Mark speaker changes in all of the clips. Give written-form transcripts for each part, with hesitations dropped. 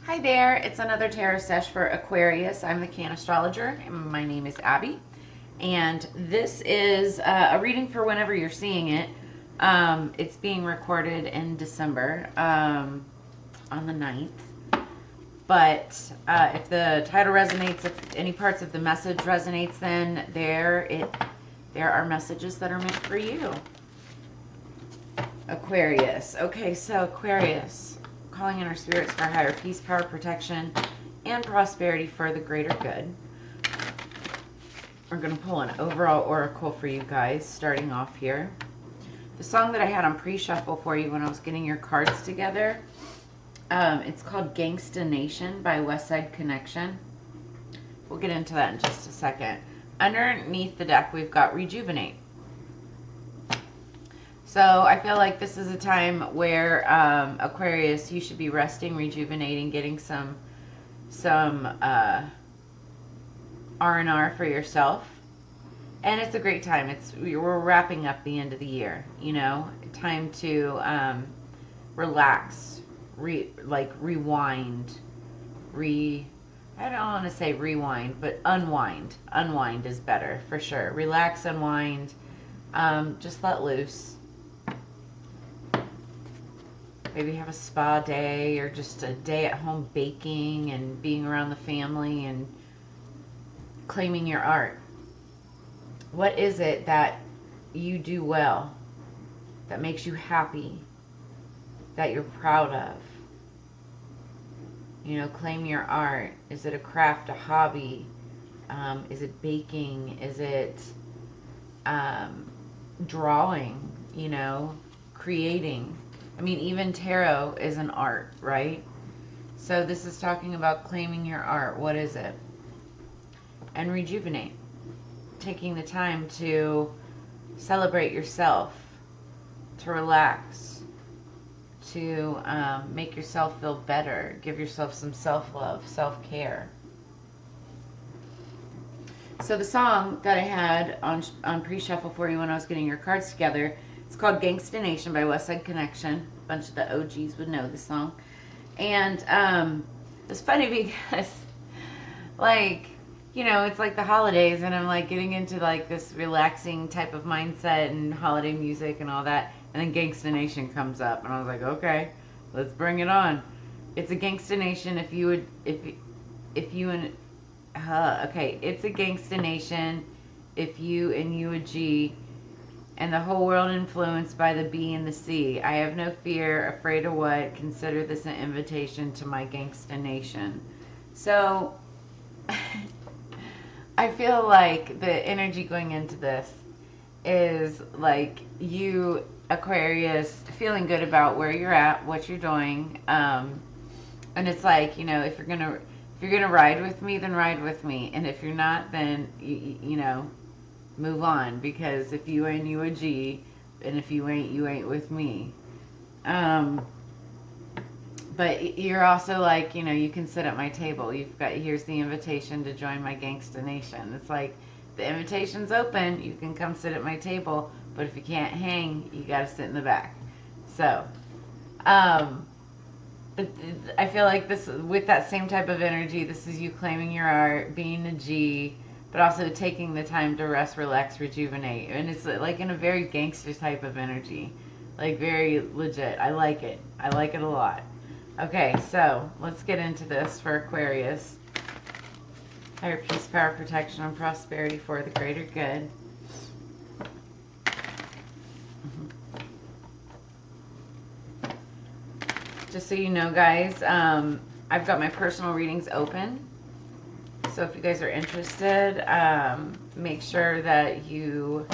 Speaker 1: Hi there, it's another tarot sesh for Aquarius. I'm the Cannastrologer, and my name is Abby. And this is a reading for whenever you're seeing it. It's being recorded in December on the 9th. But if the title resonates, if any parts of the message resonates, then there are messages that are meant for you. Aquarius. Okay, so Aquarius. Calling in our spirits for higher peace, power, protection, and prosperity for the greater good. We're going to pull an overall oracle for you guys, starting off here. The song that I had on pre-shuffle for you when I was getting your cards together, it's called Gangsta Nation by Westside Connection. We'll get into that in just a second. Underneath the deck, we've got Rejuvenate. So I feel like this is a time where Aquarius, you should be resting, rejuvenating, getting some R&R for yourself. And it's a great time. We're wrapping up the end of the year, you know, time to relax, rewind, I don't want to say rewind, but unwind. Unwind is better for sure. Relax, unwind, just let loose. Maybe have a spa day or just a day at home baking and being around the family and claiming your art. What is it that you do well, that makes you happy, that you're proud of? You know, claim your art. Is it a craft, a hobby? Is it baking? Is it drawing? You know, creating? I mean, even tarot is an art, right? So this is talking about claiming your art. What is it? And rejuvenate. Taking the time to celebrate yourself, to relax, to make yourself feel better. Give yourself some self-love, self-care. So the song that I had on pre-shuffle for you when I was getting your cards together, it's called Gangsta Nation by Westside Connection. A bunch of the OGs would know this song. And it's funny because, like, you know, it's like the holidays, and I'm like getting into like this relaxing type of mindset and holiday music and all that. And then Gangsta Nation comes up, and I was like, okay, let's bring it on. It's a Gangsta Nation it's a Gangsta Nation if you and you a G. And the whole world influenced by the B and the C. I have no fear, afraid of what? Consider this an invitation to my Gangsta Nation. So, I feel like the energy going into this is like you, Aquarius, feeling good about where you're at, what you're doing. And it's like, you know, if you're gonna ride with me, then ride with me. And if you're not, then, you know, move on, because if you ain't, you a G, and if you ain't with me. But you're also like, you know, you can sit at my table. Here's the invitation to join my Gangsta Nation. It's like the invitation's open. You can come sit at my table, but if you can't hang, you got to sit in the back. So, but I feel like this, with that same type of energy, this is you claiming your art, being a G, but also taking the time to rest, relax, rejuvenate. And it's like in a very gangster type of energy. Like very legit. I like it. I like it a lot. Okay, so let's get into this for Aquarius. Higher peace, power, protection, and prosperity for the greater good. Just so you know, guys, I've got my personal readings open. So if you guys are interested, make sure that you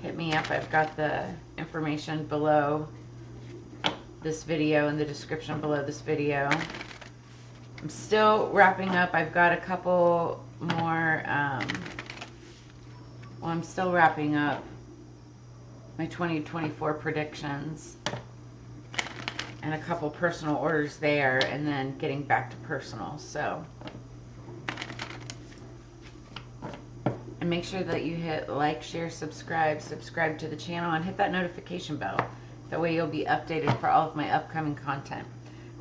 Speaker 1: hit me up. I've got the information below this video, in the description below this video. I'm still wrapping up. I've got a couple more, I'm still wrapping up my 2024 predictions and a couple personal orders there, and then getting back to personal. So, and make sure that you hit like, share, subscribe to the channel, and hit that notification bell. That way you'll be updated for all of my upcoming content.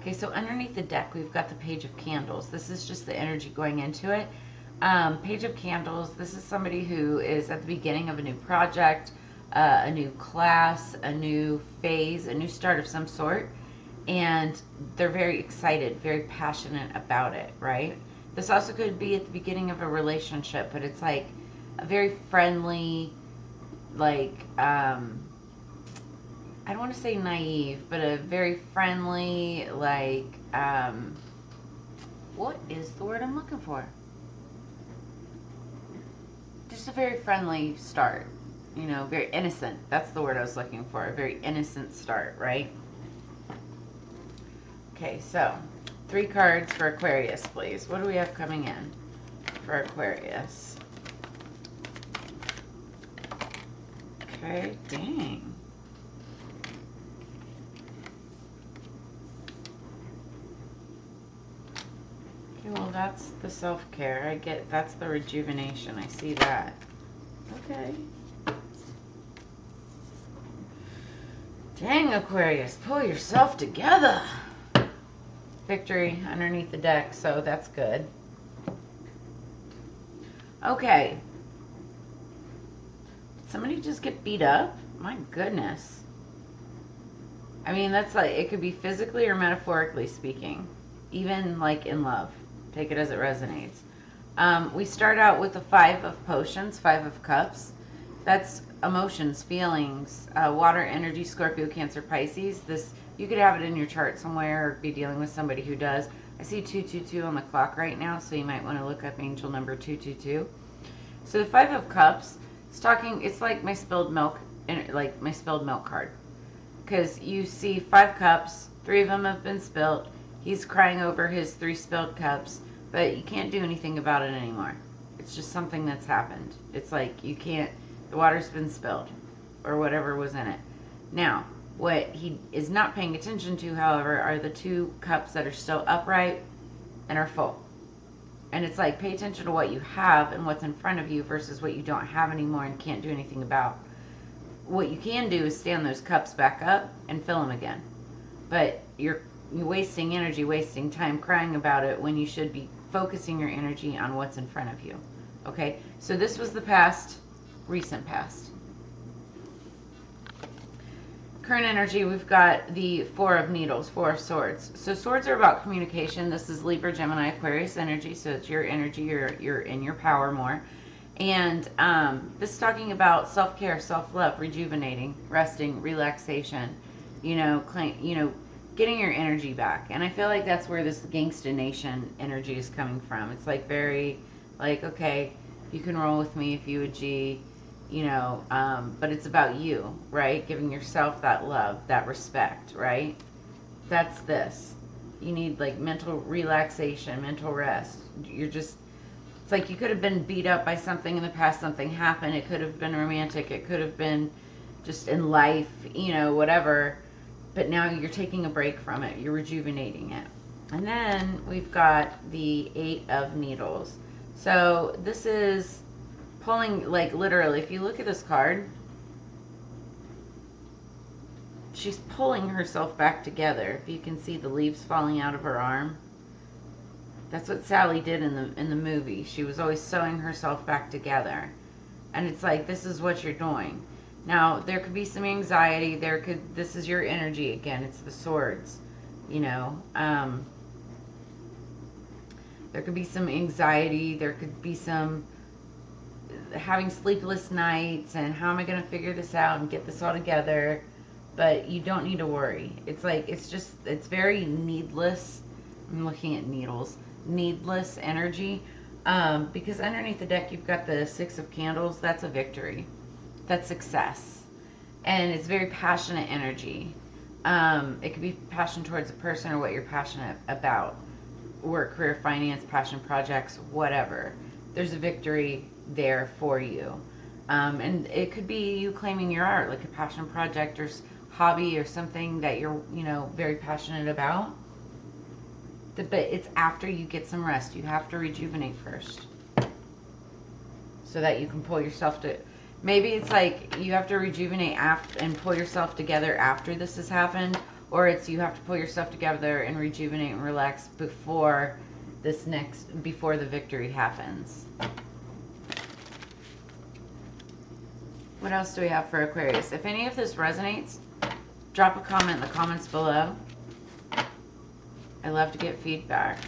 Speaker 1: Okay, so underneath the deck, we've got the Page of Candles. This is just the energy going into it. Page of Candles, this is somebody who is at the beginning of a new project, a new class, a new phase, a new start of some sort, and they're very excited, very passionate about it, right? This also could be at the beginning of a relationship, but it's like a very friendly, like, I don't want to say naive, but a very friendly, like, what is the word I'm looking for? Just a very friendly start, you know, very innocent. That's the word I was looking for, a very innocent start, right? Okay, so 3 cards for Aquarius, please. What do we have coming in for Aquarius? Okay, dang. Okay, well, that's the self-care. I get, that's the rejuvenation. I see that. Okay. Dang, Aquarius, pull yourself together. Victory underneath the deck, so that's good. Okay. Did somebody just get beat up? My goodness. I mean, that's like, it could be physically or metaphorically speaking. Even like in love. Take it as it resonates. We start out with the 5 of potions, 5 of cups. That's emotions, feelings, water, energy, Scorpio, Cancer, Pisces. This, you could have it in your chart somewhere or be dealing with somebody who does. I see 222 on the clock right now, so you might want to look up angel number 222. So the 5 of cups, it's talking, it's like my spilled milk, like my spilled milk card. Because you see 5 cups, 3 of them have been spilled. He's crying over his 3 spilled cups, but you can't do anything about it anymore. It's just something that's happened. It's like you can't, the water's been spilled, or whatever was in it. Now, what he is not paying attention to, however, are the 2 cups that are still upright and are full. And it's like, pay attention to what you have and what's in front of you versus what you don't have anymore and can't do anything about. What you can do is stand those cups back up and fill them again. But you're wasting energy, wasting time crying about it when you should be focusing your energy on what's in front of you. Okay, so this was the past, recent past. Current energy, we've got the 4 of needles, 4 of swords. So swords are about communication. This is Libra, Gemini, Aquarius energy, so it's your energy, you're in your power more. And this is talking about self-care, self-love, rejuvenating, resting, relaxation, getting your energy back. And I feel like that's where this Gangsta Nation energy is coming from. It's like very, like, okay, you can roll with me if you would G, but it's about you, right? Giving yourself that love, that respect, right? That's this. You need like mental relaxation, mental rest. It's like you could have been beat up by something in the past, something happened. It could have been romantic. It could have been just in life, whatever. But now you're taking a break from it. You're rejuvenating it. And then we've got the 8 of needles. So this is pulling, like literally, if you look at this card, she's pulling herself back together. If you can see the leaves falling out of her arm. That's what Sally did in the movie. She was always sewing herself back together. And it's like, this is what you're doing. Now, there could be some anxiety. This is your energy again. It's the swords, There could be some anxiety. There could be some having sleepless nights and how am I going to figure this out and get this all together. But you don't need to worry. It's like, it's very needless. I'm looking at needles. Needless energy. Because underneath the deck, you've got the 6 of candles. That's a victory. That's success. And it's very passionate energy. It could be passion towards a person or what you're passionate about. Work, career, finance, passion projects, whatever. There's a victory there for you. And it could be you claiming your art, like a passion project or hobby or something that you're, very passionate about. But it's after you get some rest. You have to rejuvenate first. So that you can pull yourself to... Maybe it's like you have to rejuvenate and pull yourself together after this has happened. or it's you have to pull yourself together and rejuvenate and relax before before the victory happens. What else do we have for Aquarius? If any of this resonates, drop a comment in the comments below. I love to get feedback.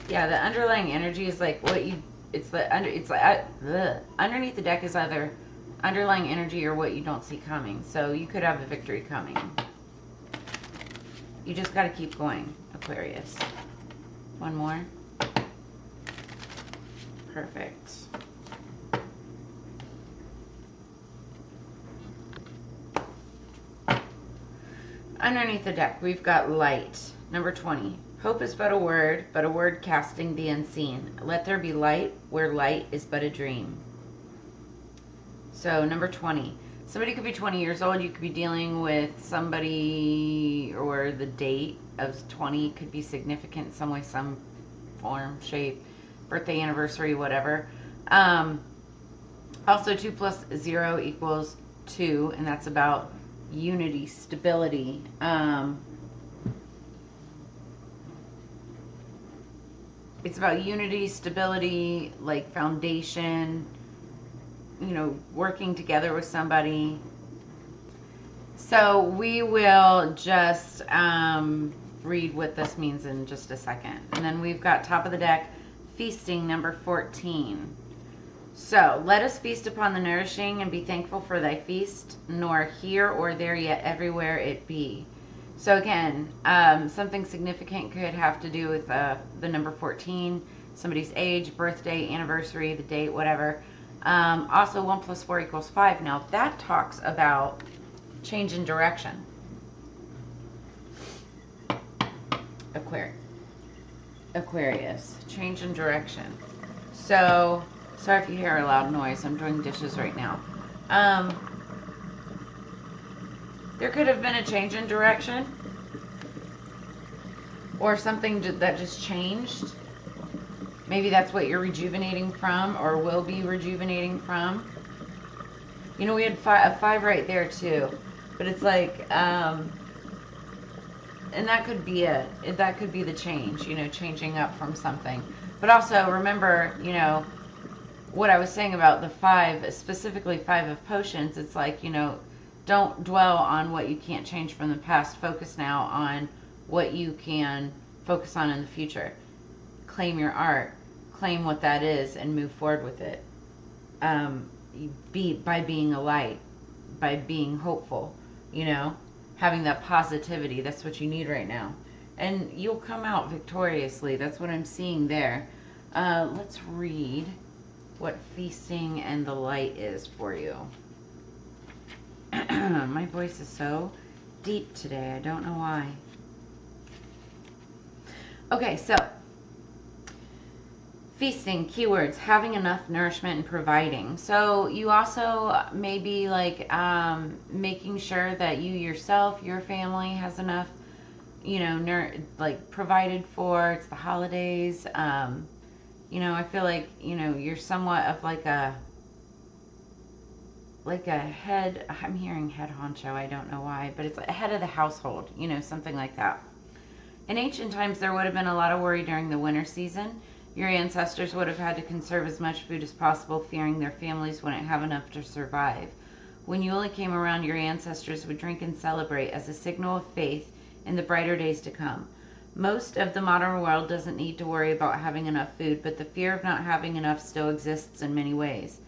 Speaker 1: Yeah, the underlying energy is like what you, underneath the deck is either underlying energy or what you don't see coming. So you could have a victory coming. You just got to keep going, Aquarius. One more. Perfect. Underneath the deck, we've got light. Number 20. Hope is but a word casting the unseen. Let there be light where light is but a dream. So, number 20. Somebody could be 20 years old. You could be dealing with somebody, or the date of 20 could be significant in some way, some form, shape, birthday, anniversary, whatever. Also, 2 plus 0 equals 2, and that's about unity, stability. It's about unity, stability, like foundation, you know, working together with somebody. So we will just read what this means in just a second. And then we've got top of the deck, feasting, number 14. So let us feast upon the nourishing and be thankful for thy feast, nor here or there yet everywhere it be. So again, something significant could have to do with the number 14, somebody's age, birthday, anniversary, the date, whatever. Also, 1 plus 4 equals 5. Now, that talks about change in direction. Aquarius, change in direction. So, sorry if you hear a loud noise. I'm doing dishes right now. There could have been a change in direction, or something that just changed. Maybe that's what you're rejuvenating from, or will be rejuvenating from. You know, we had a 5 right there too, but it's like, and that could be it. That could be the change. You know, changing up from something. But also remember, you know, what I was saying about the 5, specifically 5 of potions. It's like, you know, don't dwell on what you can't change from the past. Focus now on what you can focus on in the future. Claim your art. Claim what that is and move forward with it. By being a light. By being hopeful. You know? Having that positivity. That's what you need right now. And you'll come out victoriously. That's what I'm seeing there. Let's read what feasting and the light is for you. My voice is so deep today. I don't know why. Okay, so feasting, keywords, having enough nourishment and providing. So you also may be like making sure that you yourself, your family has enough, you know, like provided for. It's the holidays. You know, I feel like, you know, you're somewhat of like a head, I'm hearing head honcho, I don't know why, but it's a head of the household, you know, something like that. In ancient times, there would have been a lot of worry during the winter season. Your ancestors would have had to conserve as much food as possible, fearing their families wouldn't have enough to survive. When Yule came around, your ancestors would drink and celebrate as a signal of faith in the brighter days to come. Most of the modern world doesn't need to worry about having enough food, but the fear of not having enough still exists in many ways.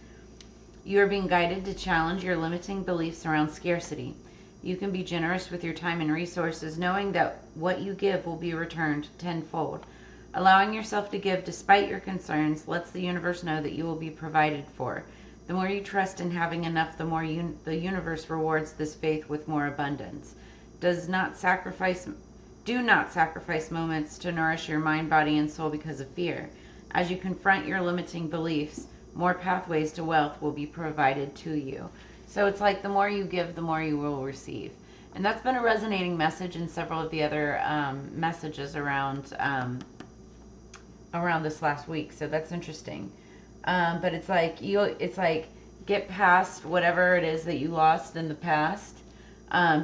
Speaker 1: You are being guided to challenge your limiting beliefs around scarcity. You can be generous with your time and resources, knowing that what you give will be returned tenfold. Allowing yourself to give despite your concerns lets the universe know that you will be provided for. The more you trust in having enough, the more the universe rewards this faith with more abundance. Do not sacrifice moments to nourish your mind, body, and soul because of fear. As you confront your limiting beliefs, more pathways to wealth will be provided to you. So it's like the more you give, the more you will receive. And that's been a resonating message in several of the other messages around this last week. So that's interesting. But it's like get past whatever it is that you lost in the past.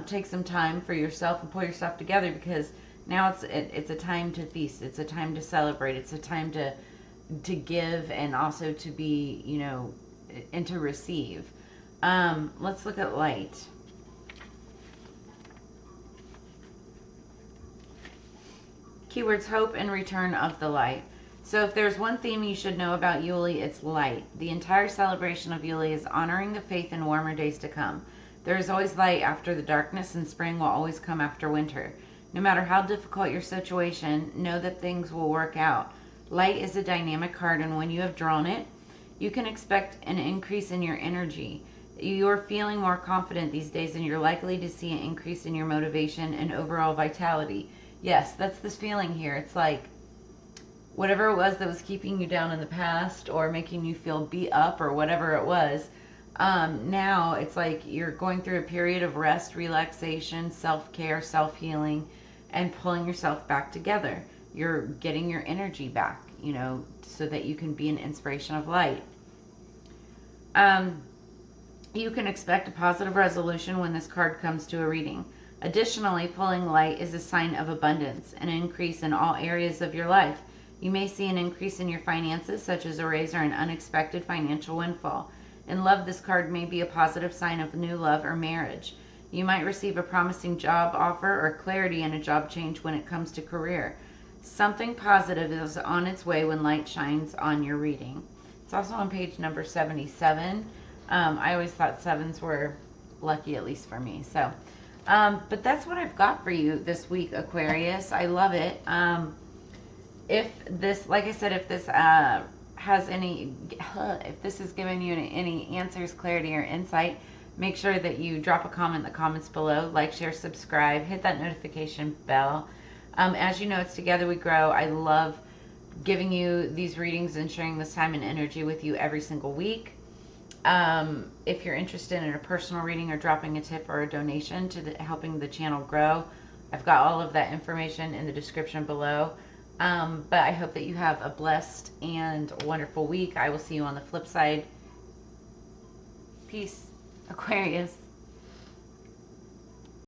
Speaker 1: Take some time for yourself and pull yourself together, because now it's a time to feast. It's a time to celebrate. It's a time to give, and also to be, you know, and to receive. Let's look at light. Keywords: hope and return of the light. So if there's one theme you should know about Yule, it's light. The entire celebration of Yule is honoring the faith in warmer days to come. There is always light after the darkness, and spring will always come after winter. No matter how difficult your situation, know that things will work out. Light is a dynamic card, and when you have drawn it, you can expect an increase in your energy. You're feeling more confident these days, and you're likely to see an increase in your motivation and overall vitality. Yes, that's this feeling here. It's like whatever it was that was keeping you down in the past or making you feel beat up or whatever it was, now it's like you're going through a period of rest, relaxation, self-care, self-healing, and pulling yourself back together. You're getting your energy back, you know, so that you can be an inspiration of light. You can expect a positive resolution when this card comes to a reading. Additionally, pulling light is a sign of abundance, an increase in all areas of your life. You may see an increase in your finances, such as a raise or an unexpected financial windfall. In love, this card may be a positive sign of new love or marriage. You might receive a promising job offer or clarity in a job change when it comes to career. Something positive is on its way when light shines on your reading. It's also on page number 77. I always thought sevens were lucky, at least for me. So, but that's what I've got for you this week, Aquarius. I love it. If this, like I said, if this has any, if this has given you any answers, clarity, or insight, make sure that you drop a comment in the comments below. Like, share, subscribe, hit that notification bell. As you know, it's Together We Grow. I love giving you these readings and sharing this time and energy with you every single week. If you're interested in a personal reading or dropping a tip or a donation to helping the channel grow, I've got all of that information in the description below. But I hope that you have a blessed and wonderful week. I will see you on the flip side. Peace, Aquarius.